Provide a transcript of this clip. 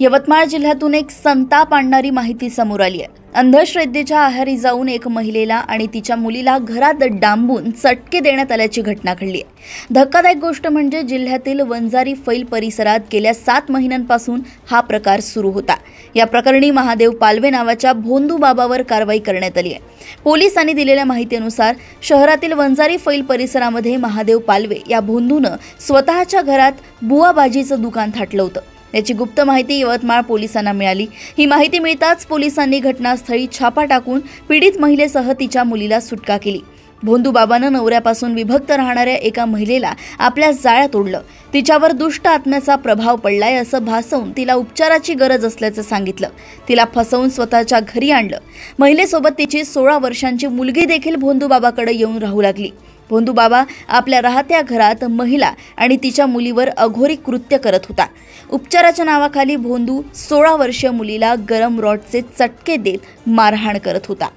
यवतमाळ जिल्ह्यातून एक संताप आणणारी माहिती समोर आली आहे। अंधश्रद्धेच्या आहारी जाऊन एक महिलेला आणि तिच्या मुलीला घरात डांबून चटके देण्यात आल्याची घटना घडली आहे। धक्कादायक गोष्ट म्हणजे जिल्ह्यातील वंजारी फैल परिसरात गेल्या 7 महिन्यांपासून हा प्रकार सुरू होता। या प्रकरणी महादेव पालवे नावाच्या भोंदू बाबावर कारवाई करण्यात आली आहे। पोलिसांनी दिलेल्या माहितीनुसार शहरातील वंजारी फैल परिसरामध्ये महादेव पालवे या भोंदूनं स्वतःच्या घरात बुवाबाजीचं दुकान थाटलं होतं। याची गुप्त माहिती यवतमाळ पोलिसांना मिळाली। ही माहिती मिळताच पोलिसांनी घटनास्थळी छापा टाकून पीडित महिलेसह तिच्या मुलीला सुटका केली। भोंदू बाबानं नवऱ्यापासून विभक्त राहणाऱ्या एका महिलेला आपल्या जाळ्यात ओढलं, तिच्यावर दुष्ट आत्म्याचा प्रभाव पडलाय असं भासवून तिला उपचाराची गरज असल्याचं सांगितलं। तिला फसवून स्वतःच्या घरी आणलं। महिलेसोबत तिची 16 वर्षांची मुलगी देखील भोंदू बाबाकडे येऊन राहू लागली। भोंदू बाबा आपल्या राहत्या घरात महिला आणि तिच्या मुलीवर अघोरी कृत्य करत होता। उपचाराच्या नावाखाली भोंदू 16 वर्षीय मुलीला गरम रॉडचे चटके देत मारहाण करत होता।